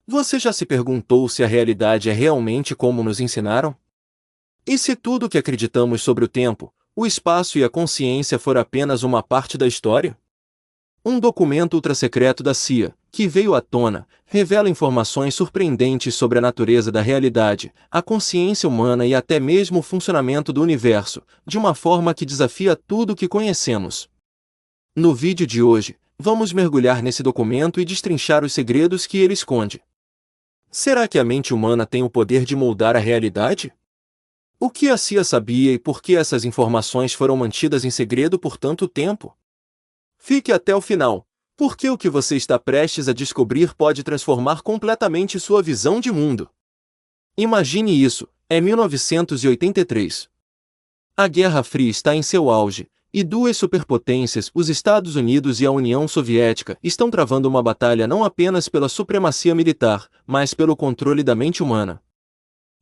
Você já se perguntou se a realidade é realmente como nos ensinaram? E se tudo o que acreditamos sobre o tempo, o espaço e a consciência for apenas uma parte da história? Um documento ultrasecreto da CIA, que veio à tona, revela informações surpreendentes sobre a natureza da realidade, a consciência humana e até mesmo o funcionamento do universo, de uma forma que desafia tudo o que conhecemos. No vídeo de hoje, vamos mergulhar nesse documento e destrinchar os segredos que ele esconde. Será que a mente humana tem o poder de moldar a realidade? O que a CIA sabia e por que essas informações foram mantidas em segredo por tanto tempo? Fique até o final, porque o que você está prestes a descobrir pode transformar completamente sua visão de mundo. Imagine isso, é 1983. A Guerra Fria está em seu auge, e duas superpotências, os Estados Unidos e a União Soviética, estão travando uma batalha não apenas pela supremacia militar, mas pelo controle da mente humana.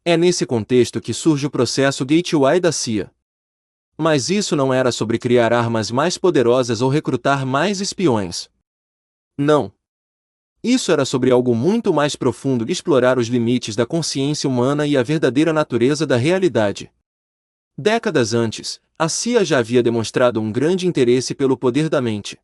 É nesse contexto que surge o processo Gateway da CIA. Mas isso não era sobre criar armas mais poderosas ou recrutar mais espiões. Não. Isso era sobre algo muito mais profundo: explorar os limites da consciência humana e a verdadeira natureza da realidade. Décadas antes, a CIA já havia demonstrado um grande interesse pelo poder da mente.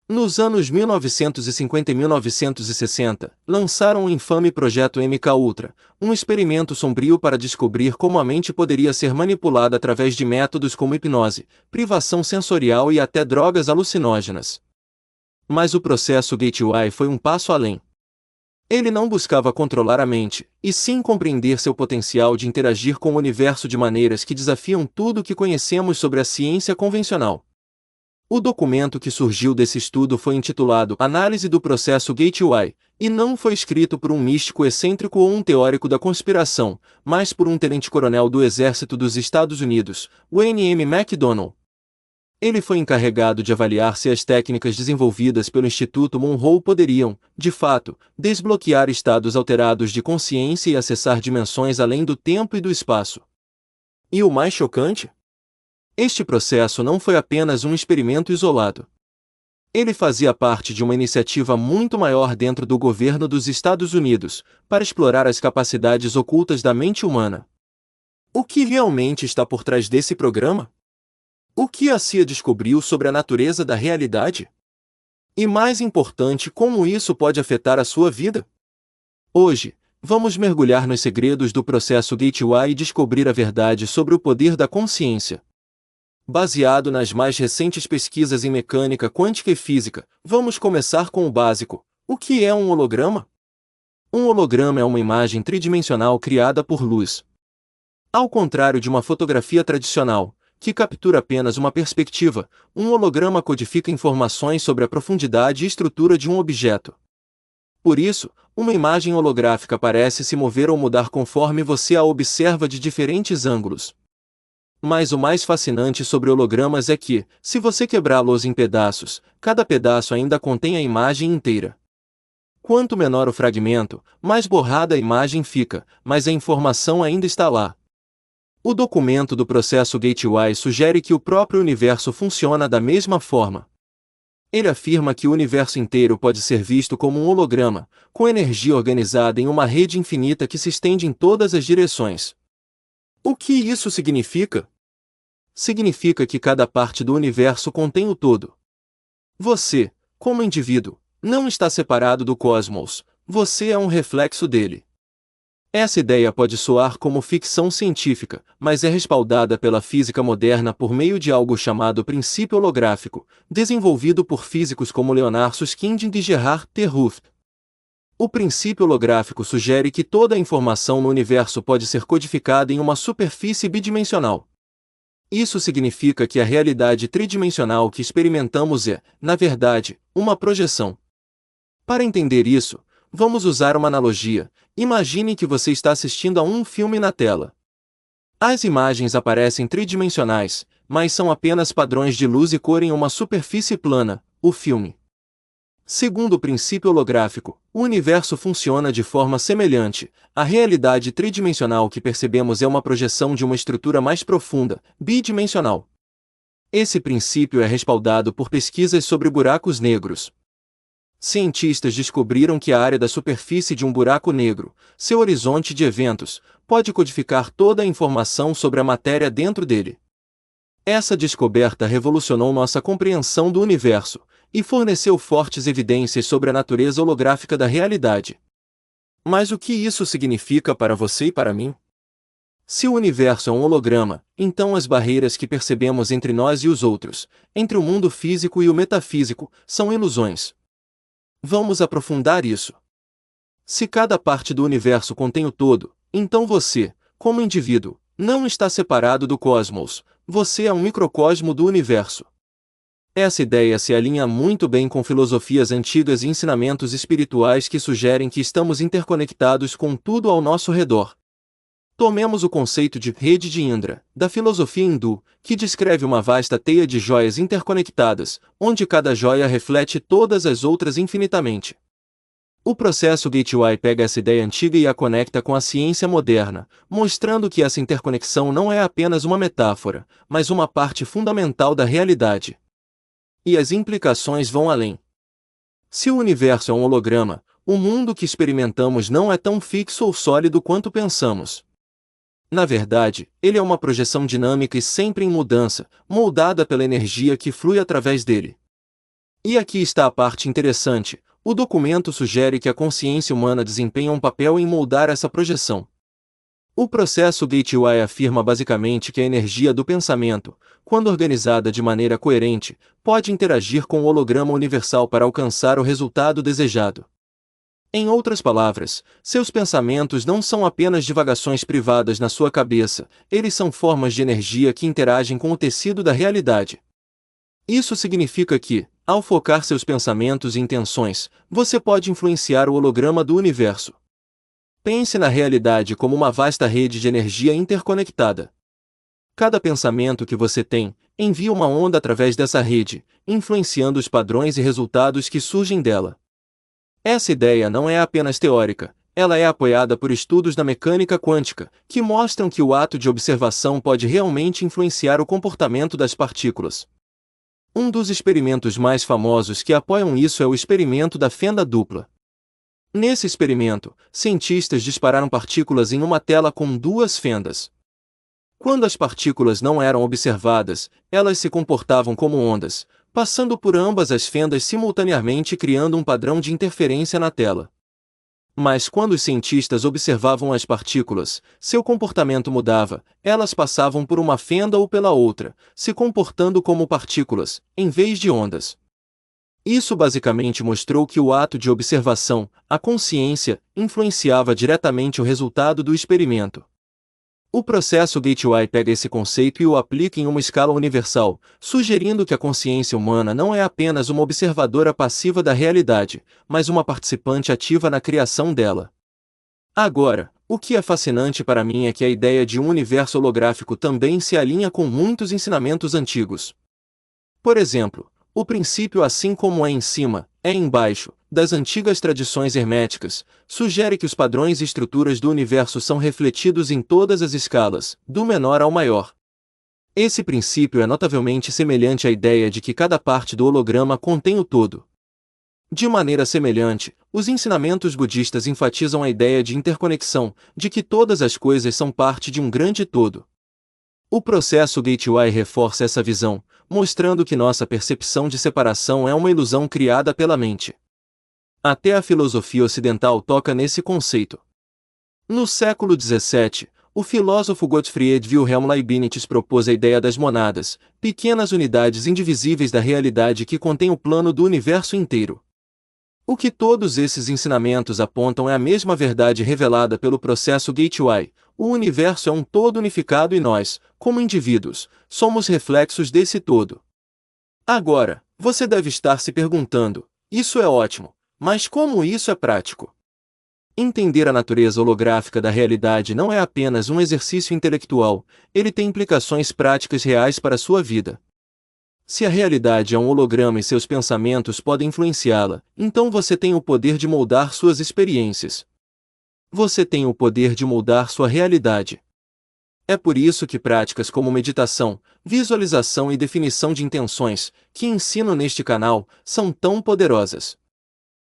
Nos anos 1950 e 1960, lançaram o infame Projeto MK-Ultra, um experimento sombrio para descobrir como a mente poderia ser manipulada através de métodos como hipnose, privação sensorial e até drogas alucinógenas. Mas o processo Gateway foi um passo além. Ele não buscava controlar a mente, e sim compreender seu potencial de interagir com o universo de maneiras que desafiam tudo o que conhecemos sobre a ciência convencional. O documento que surgiu desse estudo foi intitulado Análise do Processo Gateway, e não foi escrito por um místico excêntrico ou um teórico da conspiração, mas por um tenente-coronel do Exército dos Estados Unidos, Wayne M. McDonnell. Ele foi encarregado de avaliar se as técnicas desenvolvidas pelo Instituto Monroe poderiam, de fato, desbloquear estados alterados de consciência e acessar dimensões além do tempo e do espaço. E o mais chocante? Este processo não foi apenas um experimento isolado. Ele fazia parte de uma iniciativa muito maior dentro do governo dos Estados Unidos, para explorar as capacidades ocultas da mente humana. O que realmente está por trás desse programa? O que a CIA descobriu sobre a natureza da realidade? E mais importante, como isso pode afetar a sua vida? Hoje, vamos mergulhar nos segredos do processo Gateway e descobrir a verdade sobre o poder da consciência. Baseado nas mais recentes pesquisas em mecânica quântica e física, vamos começar com o básico. O que é um holograma? Um holograma é uma imagem tridimensional criada por luz. Ao contrário de uma fotografia tradicional, que captura apenas uma perspectiva, um holograma codifica informações sobre a profundidade e estrutura de um objeto. Por isso, uma imagem holográfica parece se mover ou mudar conforme você a observa de diferentes ângulos. Mas o mais fascinante sobre hologramas é que, se você quebrá-los em pedaços, cada pedaço ainda contém a imagem inteira. Quanto menor o fragmento, mais borrada a imagem fica, mas a informação ainda está lá. O documento do processo Gateway sugere que o próprio universo funciona da mesma forma. Ele afirma que o universo inteiro pode ser visto como um holograma, com energia organizada em uma rede infinita que se estende em todas as direções. O que isso significa? Significa que cada parte do universo contém o todo. Você, como indivíduo, não está separado do cosmos, você é um reflexo dele. Essa ideia pode soar como ficção científica, mas é respaldada pela física moderna por meio de algo chamado princípio holográfico, desenvolvido por físicos como Leonard Susskind e Gerhard T. Ruth. O princípio holográfico sugere que toda a informação no universo pode ser codificada em uma superfície bidimensional. Isso significa que a realidade tridimensional que experimentamos é, na verdade, uma projeção. Para entender isso, vamos usar uma analogia. Imagine que você está assistindo a um filme na tela. As imagens aparecem tridimensionais, mas são apenas padrões de luz e cor em uma superfície plana, o filme. Segundo o princípio holográfico, o universo funciona de forma semelhante. A realidade tridimensional que percebemos é uma projeção de uma estrutura mais profunda, bidimensional. Esse princípio é respaldado por pesquisas sobre buracos negros. Cientistas descobriram que a área da superfície de um buraco negro, seu horizonte de eventos, pode codificar toda a informação sobre a matéria dentro dele. Essa descoberta revolucionou nossa compreensão do universo e forneceu fortes evidências sobre a natureza holográfica da realidade. Mas o que isso significa para você e para mim? Se o universo é um holograma, então as barreiras que percebemos entre nós e os outros, entre o mundo físico e o metafísico, são ilusões. Vamos aprofundar isso. Se cada parte do universo contém o todo, então você, como indivíduo, não está separado do cosmos, você é um microcosmo do universo. Essa ideia se alinha muito bem com filosofias antigas e ensinamentos espirituais que sugerem que estamos interconectados com tudo ao nosso redor. Tomemos o conceito de rede de Indra, da filosofia hindu, que descreve uma vasta teia de joias interconectadas, onde cada joia reflete todas as outras infinitamente. O processo Gateway pega essa ideia antiga e a conecta com a ciência moderna, mostrando que essa interconexão não é apenas uma metáfora, mas uma parte fundamental da realidade. E as implicações vão além. Se o universo é um holograma, o mundo que experimentamos não é tão fixo ou sólido quanto pensamos. Na verdade, ele é uma projeção dinâmica e sempre em mudança, moldada pela energia que flui através dele. E aqui está a parte interessante: o documento sugere que a consciência humana desempenha um papel em moldar essa projeção. O processo Gateway afirma basicamente que a energia do pensamento, quando organizada de maneira coerente, pode interagir com o holograma universal para alcançar o resultado desejado. Em outras palavras, seus pensamentos não são apenas divagações privadas na sua cabeça, eles são formas de energia que interagem com o tecido da realidade. Isso significa que, ao focar seus pensamentos e intenções, você pode influenciar o holograma do universo. Pense na realidade como uma vasta rede de energia interconectada. Cada pensamento que você tem, envia uma onda através dessa rede, influenciando os padrões e resultados que surgem dela. Essa ideia não é apenas teórica, ela é apoiada por estudos da mecânica quântica, que mostram que o ato de observação pode realmente influenciar o comportamento das partículas. Um dos experimentos mais famosos que apoiam isso é o experimento da fenda dupla. Nesse experimento, cientistas dispararam partículas em uma tela com duas fendas. Quando as partículas não eram observadas, elas se comportavam como ondas, passando por ambas as fendas simultaneamente, criando um padrão de interferência na tela. Mas quando os cientistas observavam as partículas, seu comportamento mudava, elas passavam por uma fenda ou pela outra, se comportando como partículas, em vez de ondas. Isso basicamente mostrou que o ato de observação, a consciência, influenciava diretamente o resultado do experimento. O processo Gateway pega esse conceito e o aplica em uma escala universal, sugerindo que a consciência humana não é apenas uma observadora passiva da realidade, mas uma participante ativa na criação dela. Agora, o que é fascinante para mim é que a ideia de um universo holográfico também se alinha com muitos ensinamentos antigos. Por exemplo, o princípio assim como é em cima, é embaixo, das antigas tradições herméticas, sugere que os padrões e estruturas do universo são refletidos em todas as escalas, do menor ao maior. Esse princípio é notavelmente semelhante à ideia de que cada parte do holograma contém o todo. De maneira semelhante, os ensinamentos budistas enfatizam a ideia de interconexão, de que todas as coisas são parte de um grande todo. O processo Gateway reforça essa visão, mostrando que nossa percepção de separação é uma ilusão criada pela mente. Até a filosofia ocidental toca nesse conceito. No século XVII, o filósofo Gottfried Wilhelm Leibniz propôs a ideia das monadas, pequenas unidades indivisíveis da realidade que contêm o plano do universo inteiro. O que todos esses ensinamentos apontam é a mesma verdade revelada pelo processo Gateway: o universo é um todo unificado e nós, como indivíduos, somos reflexos desse todo. Agora, você deve estar se perguntando: isso é ótimo, mas como isso é prático? Entender a natureza holográfica da realidade não é apenas um exercício intelectual, ele tem implicações práticas reais para a sua vida. Se a realidade é um holograma e seus pensamentos podem influenciá-la, então você tem o poder de moldar suas experiências. Você tem o poder de moldar sua realidade. É por isso que práticas como meditação, visualização e definição de intenções, que ensino neste canal, são tão poderosas.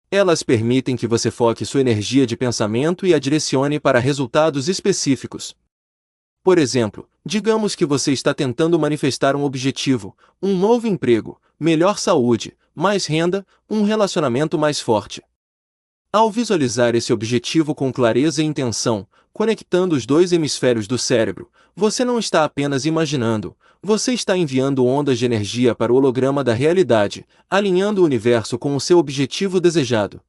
Elas permitem que você foque sua energia de pensamento e a direcione para resultados específicos. Por exemplo, digamos que você está tentando manifestar um objetivo, um novo emprego, melhor saúde, mais renda, um relacionamento mais forte. Ao visualizar esse objetivo com clareza e intenção, conectando os dois hemisférios do cérebro, você não está apenas imaginando, você está enviando ondas de energia para o holograma da realidade, alinhando o universo com o seu objetivo desejado.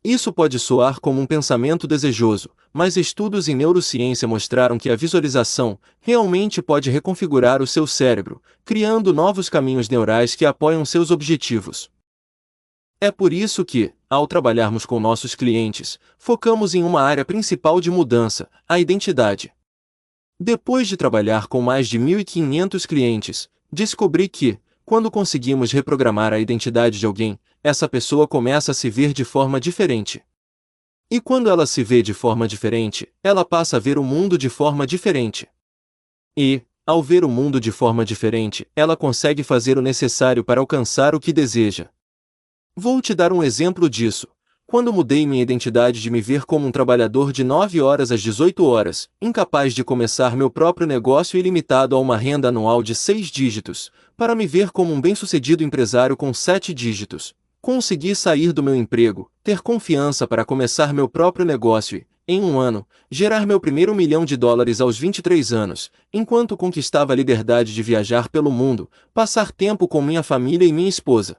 Isso pode soar como um pensamento desejoso, mas estudos em neurociência mostraram que a visualização realmente pode reconfigurar o seu cérebro, criando novos caminhos neurais que apoiam seus objetivos. É por isso que, ao trabalharmos com nossos clientes, focamos em uma área principal de mudança, a identidade. Depois de trabalhar com mais de 1.500 clientes, descobri que, quando conseguimos reprogramar a identidade de alguém, essa pessoa começa a se ver de forma diferente. E quando ela se vê de forma diferente, ela passa a ver o mundo de forma diferente. E, ao ver o mundo de forma diferente, ela consegue fazer o necessário para alcançar o que deseja. Vou te dar um exemplo disso. Quando mudei minha identidade de me ver como um trabalhador de 9 horas às 18 horas, incapaz de começar meu próprio negócio e limitado a uma renda anual de 6 dígitos, para me ver como um bem-sucedido empresário com 7 dígitos, consegui sair do meu emprego, ter confiança para começar meu próprio negócio e, em um ano, gerar meu primeiro $1.000.000 aos 23 anos, enquanto conquistava a liberdade de viajar pelo mundo, passar tempo com minha família e minha esposa.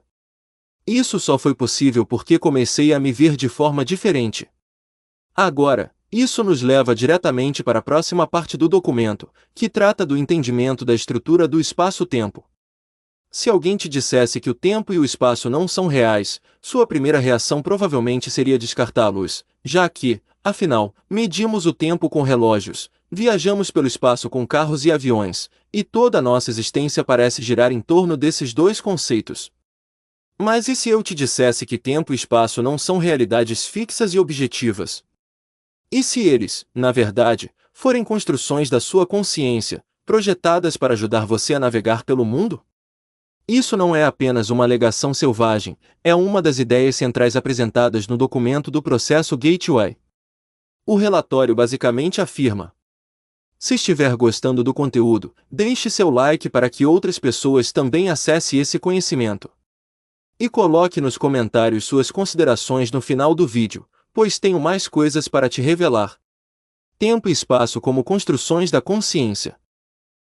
Isso só foi possível porque comecei a me ver de forma diferente. Agora, isso nos leva diretamente para a próxima parte do documento, que trata do entendimento da estrutura do espaço-tempo. Se alguém te dissesse que o tempo e o espaço não são reais, sua primeira reação provavelmente seria descartá-los, já que, afinal, medimos o tempo com relógios, viajamos pelo espaço com carros e aviões, e toda a nossa existência parece girar em torno desses dois conceitos. Mas e se eu te dissesse que tempo e espaço não são realidades fixas e objetivas? E se eles, na verdade, forem construções da sua consciência, projetadas para ajudar você a navegar pelo mundo? Isso não é apenas uma alegação selvagem, é uma das ideias centrais apresentadas no documento do processo Gateway. O relatório basicamente afirma: se estiver gostando do conteúdo, deixe seu like para que outras pessoas também acessem esse conhecimento. E coloque nos comentários suas considerações no final do vídeo, pois tenho mais coisas para te revelar. Tempo e espaço como construções da consciência.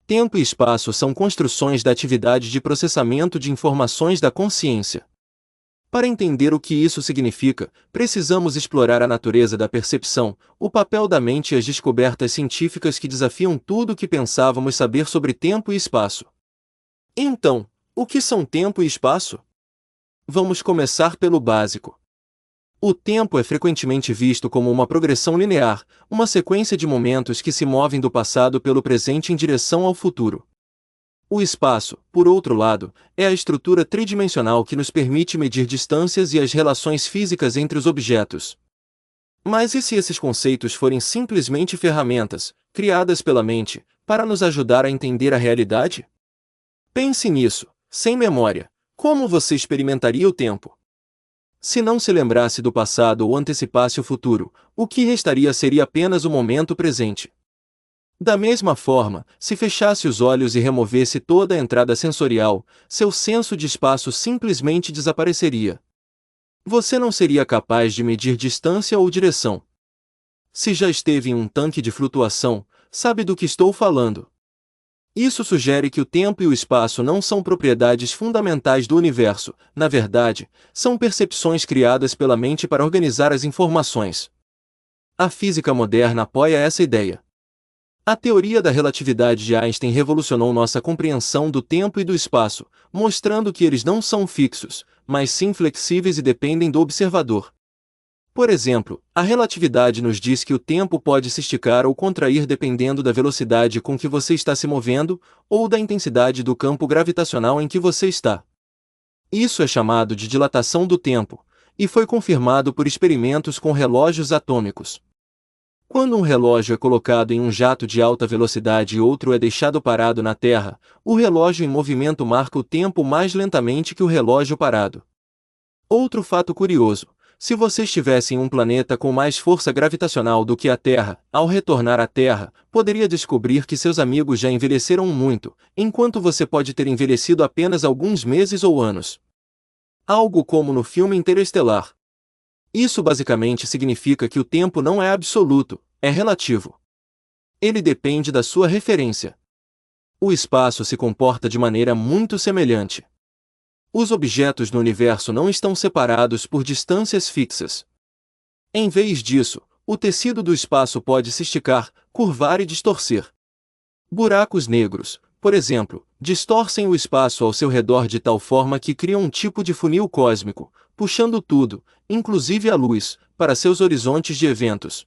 Tempo e espaço são construções da atividade de processamento de informações da consciência. Para entender o que isso significa, precisamos explorar a natureza da percepção, o papel da mente e as descobertas científicas que desafiam tudo o que pensávamos saber sobre tempo e espaço. Então, o que são tempo e espaço? Vamos começar pelo básico. O tempo é frequentemente visto como uma progressão linear, uma sequência de momentos que se movem do passado pelo presente em direção ao futuro. O espaço, por outro lado, é a estrutura tridimensional que nos permite medir distâncias e as relações físicas entre os objetos. Mas e se esses conceitos forem simplesmente ferramentas, criadas pela mente, para nos ajudar a entender a realidade? Pense nisso, sem memória. Como você experimentaria o tempo? Se não se lembrasse do passado ou antecipasse o futuro, o que restaria seria apenas o momento presente. Da mesma forma, se fechasse os olhos e removesse toda a entrada sensorial, seu senso de espaço simplesmente desapareceria. Você não seria capaz de medir distância ou direção. Se já esteve em um tanque de flutuação, sabe do que estou falando. Isso sugere que o tempo e o espaço não são propriedades fundamentais do universo, na verdade, são percepções criadas pela mente para organizar as informações. A física moderna apoia essa ideia. A teoria da relatividade de Einstein revolucionou nossa compreensão do tempo e do espaço, mostrando que eles não são fixos, mas sim flexíveis e dependem do observador. Por exemplo, a relatividade nos diz que o tempo pode se esticar ou contrair dependendo da velocidade com que você está se movendo, ou da intensidade do campo gravitacional em que você está. Isso é chamado de dilatação do tempo, e foi confirmado por experimentos com relógios atômicos. Quando um relógio é colocado em um jato de alta velocidade e outro é deixado parado na Terra, o relógio em movimento marca o tempo mais lentamente que o relógio parado. Outro fato curioso: se você estivesse em um planeta com mais força gravitacional do que a Terra, ao retornar à Terra, poderia descobrir que seus amigos já envelheceram muito, enquanto você pode ter envelhecido apenas alguns meses ou anos. Algo como no filme Interestelar. Isso basicamente significa que o tempo não é absoluto, é relativo. Ele depende da sua referência. O espaço se comporta de maneira muito semelhante. Os objetos no universo não estão separados por distâncias fixas. Em vez disso, o tecido do espaço pode se esticar, curvar e distorcer. Buracos negros, por exemplo, distorcem o espaço ao seu redor de tal forma que criam um tipo de funil cósmico, puxando tudo, inclusive a luz, para seus horizontes de eventos.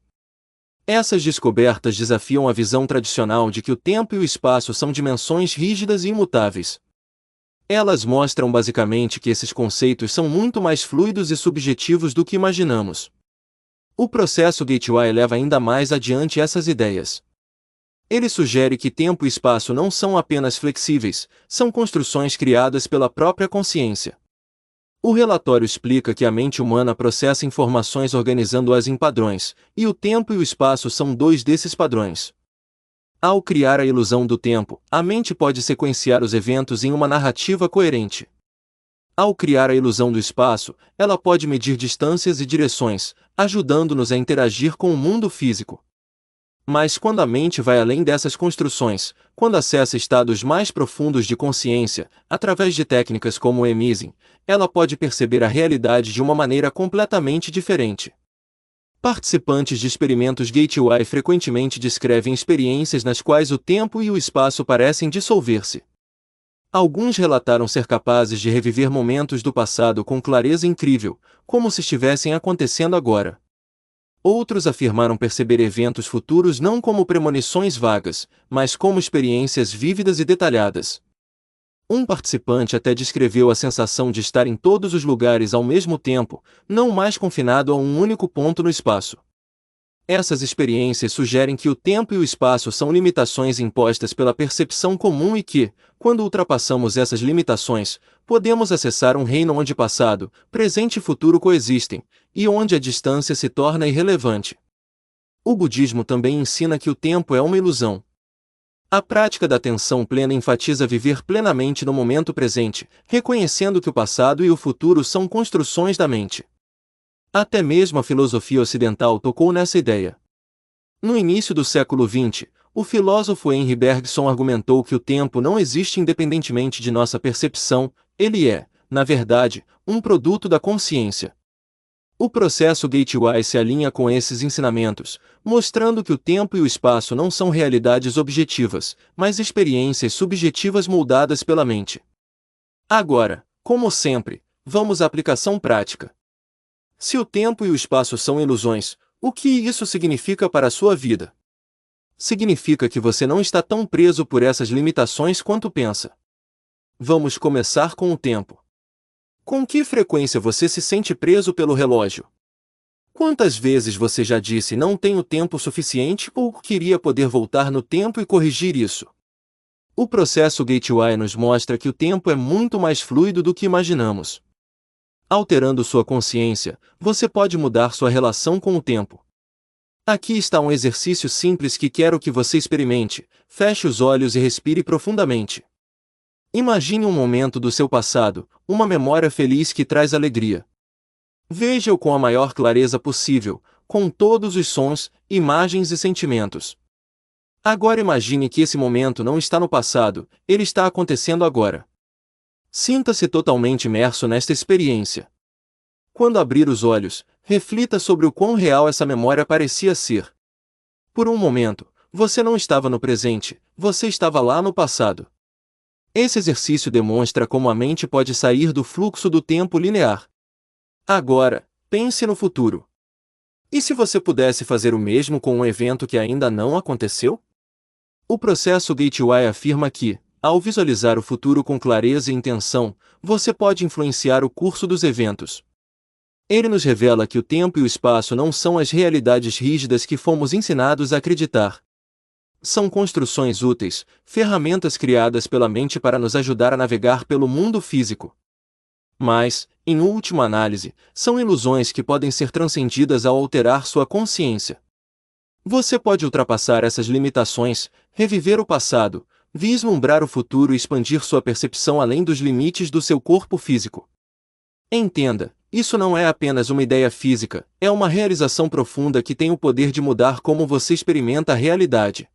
Essas descobertas desafiam a visão tradicional de que o tempo e o espaço são dimensões rígidas e imutáveis. Elas mostram basicamente que esses conceitos são muito mais fluidos e subjetivos do que imaginamos. O processo Gateway leva ainda mais adiante essas ideias. Ele sugere que tempo e espaço não são apenas flexíveis, são construções criadas pela própria consciência. O relatório explica que a mente humana processa informações organizando-as em padrões, e o tempo e o espaço são dois desses padrões. Ao criar a ilusão do tempo, a mente pode sequenciar os eventos em uma narrativa coerente. Ao criar a ilusão do espaço, ela pode medir distâncias e direções, ajudando-nos a interagir com o mundo físico. Mas quando a mente vai além dessas construções, quando acessa estados mais profundos de consciência, através de técnicas como o imaging, ela pode perceber a realidade de uma maneira completamente diferente. Participantes de experimentos Gateway frequentemente descrevem experiências nas quais o tempo e o espaço parecem dissolver-se. Alguns relataram ser capazes de reviver momentos do passado com clareza incrível, como se estivessem acontecendo agora. Outros afirmaram perceber eventos futuros não como premonições vagas, mas como experiências vívidas e detalhadas. Um participante até descreveu a sensação de estar em todos os lugares ao mesmo tempo, não mais confinado a um único ponto no espaço. Essas experiências sugerem que o tempo e o espaço são limitações impostas pela percepção comum e que, quando ultrapassamos essas limitações, podemos acessar um reino onde passado, presente e futuro coexistem, e onde a distância se torna irrelevante. O budismo também ensina que o tempo é uma ilusão. A prática da atenção plena enfatiza viver plenamente no momento presente, reconhecendo que o passado e o futuro são construções da mente. Até mesmo a filosofia ocidental tocou nessa ideia. No início do século XX, o filósofo Henri Bergson argumentou que o tempo não existe independentemente de nossa percepção, ele é, na verdade, um produto da consciência. O processo Gateway se alinha com esses ensinamentos, mostrando que o tempo e o espaço não são realidades objetivas, mas experiências subjetivas moldadas pela mente. Agora, como sempre, vamos à aplicação prática. Se o tempo e o espaço são ilusões, o que isso significa para a sua vida? Significa que você não está tão preso por essas limitações quanto pensa. Vamos começar com o tempo. Com que frequência você se sente preso pelo relógio? Quantas vezes você já disse não tenho tempo suficiente ou queria poder voltar no tempo e corrigir isso? O processo Gateway nos mostra que o tempo é muito mais fluido do que imaginamos. Alterando sua consciência, você pode mudar sua relação com o tempo. Aqui está um exercício simples que quero que você experimente. Feche os olhos e respire profundamente. Imagine um momento do seu passado, uma memória feliz que traz alegria. Veja-o com a maior clareza possível, com todos os sons, imagens e sentimentos. Agora imagine que esse momento não está no passado, ele está acontecendo agora. Sinta-se totalmente imerso nesta experiência. Quando abrir os olhos, reflita sobre o quão real essa memória parecia ser. Por um momento, você não estava no presente, você estava lá no passado. Esse exercício demonstra como a mente pode sair do fluxo do tempo linear. Agora, pense no futuro. E se você pudesse fazer o mesmo com um evento que ainda não aconteceu? O processo Gateway afirma que, ao visualizar o futuro com clareza e intenção, você pode influenciar o curso dos eventos. Ele nos revela que o tempo e o espaço não são as realidades rígidas que fomos ensinados a acreditar. São construções úteis, ferramentas criadas pela mente para nos ajudar a navegar pelo mundo físico. Mas, em última análise, são ilusões que podem ser transcendidas ao alterar sua consciência. Você pode ultrapassar essas limitações, reviver o passado, vislumbrar o futuro e expandir sua percepção além dos limites do seu corpo físico. Entenda, isso não é apenas uma ideia física, é uma realização profunda que tem o poder de mudar como você experimenta a realidade.